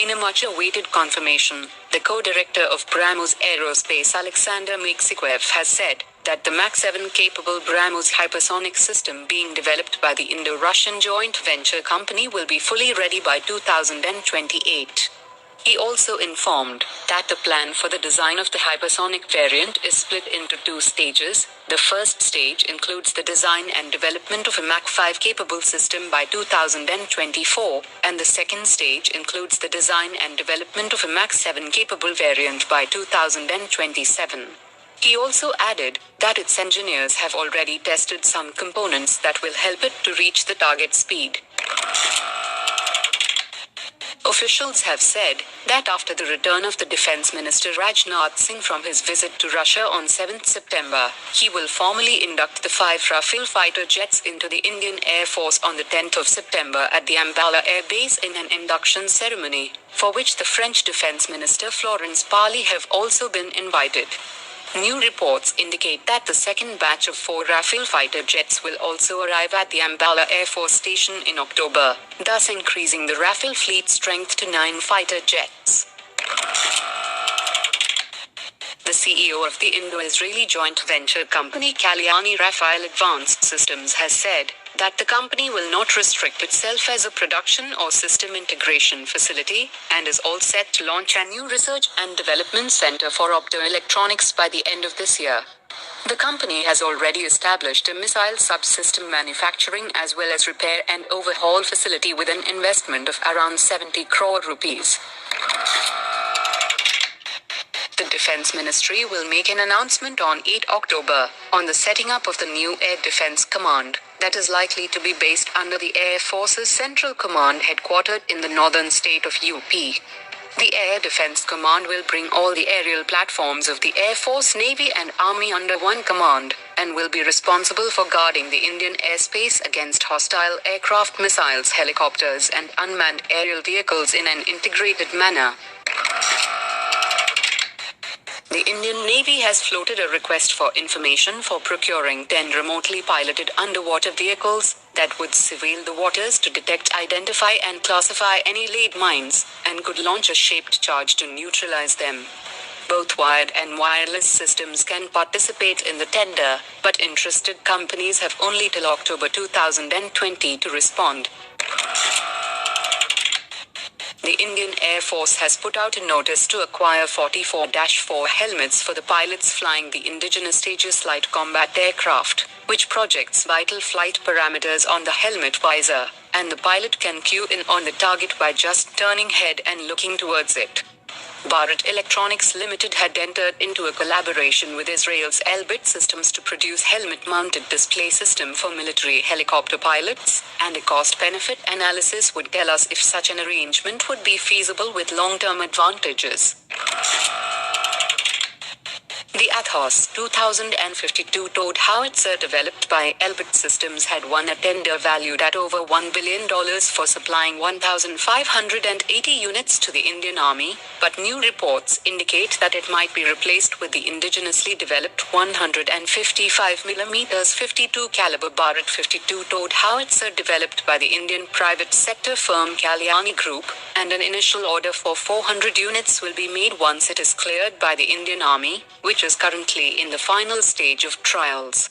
In a much-awaited confirmation, the co-director of BRAHMOS Aerospace Alexander Miksikov has said that the Mach 7-capable BRAHMOS hypersonic system being developed by the Indo-Russian joint venture company will be fully ready by 2028. He also informed that the plan for the design of the hypersonic variant is split into two stages. The first stage includes the design and development of a Mach 5-capable system by 2024, and the second stage includes the design and development of a Mach 7-capable variant by 2027. He also added that its engineers have already tested some components that will help it to reach the target speed. Officials have said that after the return of the Defense Minister Rajnath Singh from his visit to Russia on 7th September, he will formally induct the 5 Rafale fighter jets into the Indian Air Force on the 10th of September at the Ambala Air Base in an induction ceremony, for which the French Defense Minister Florence Parly have also been invited. New reports indicate that the second batch of 4 Rafale fighter jets will also arrive at the Ambala Air Force Station in October, thus increasing the Rafale fleet strength to 9 fighter jets. The CEO of the Indo-Israeli joint venture company KALYANI Rafale Advanced Systems has said that the company will not restrict itself as a production or system integration facility, and is all set to launch a new research and development center for optoelectronics by the end of this year. The company has already established a missile subsystem manufacturing as well as repair and overhaul facility with an investment of around 70 crore rupees. The Defense Ministry will make an announcement on 8 October on the setting up of the new Air Defense Command that is likely to be based under the Air Force's Central Command headquartered in the northern state of UP. The Air Defense Command will bring all the aerial platforms of the Air Force, Navy and Army under one command, and will be responsible for guarding the Indian airspace against hostile aircraft, missiles, helicopters and unmanned aerial vehicles in an integrated manner. The Indian Navy has floated a request for information for procuring 10 remotely piloted underwater vehicles that would surveil the waters to detect, identify and classify any laid mines, and could launch a shaped charge to neutralize them. Both wired and wireless systems can participate in the tender, but interested companies have only till October 2020 to respond. The Indian Air Force has put out a notice to acquire 44-4 helmets for the pilots flying the indigenous Tejas light combat aircraft, which projects vital flight parameters on the helmet visor, and the pilot can cue in on the target by just turning head and looking towards it. Bharat Electronics Limited had entered into a collaboration with Israel's ELBIT Systems to produce helmet-mounted display system for military helicopter pilots, and a cost-benefit analysis would tell us if such an arrangement would be feasible with long-term advantages. The ATHOS 2052 towed howitzer developed by ELBIT Systems had won a tender valued at over $1 billion for supplying 1,580 units to the Indian Army, but new reports indicate that it might be replaced with the indigenously developed 155mm 52 caliber BHARAT-52 towed howitzer developed by the Indian private sector firm Kalyani Group, and an initial order for 400 units will be made once it is cleared by the Indian Army, which is currently in the final stage of trials.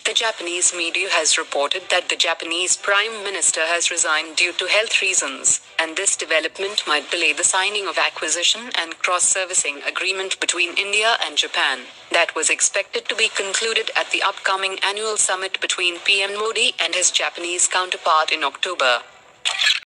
The Japanese media has reported that the Japanese Prime Minister has resigned due to health reasons, and this development might delay the signing of acquisition and cross-servicing agreement between India and Japan that was expected to be concluded at the upcoming annual summit between PM Modi and his Japanese counterpart in October.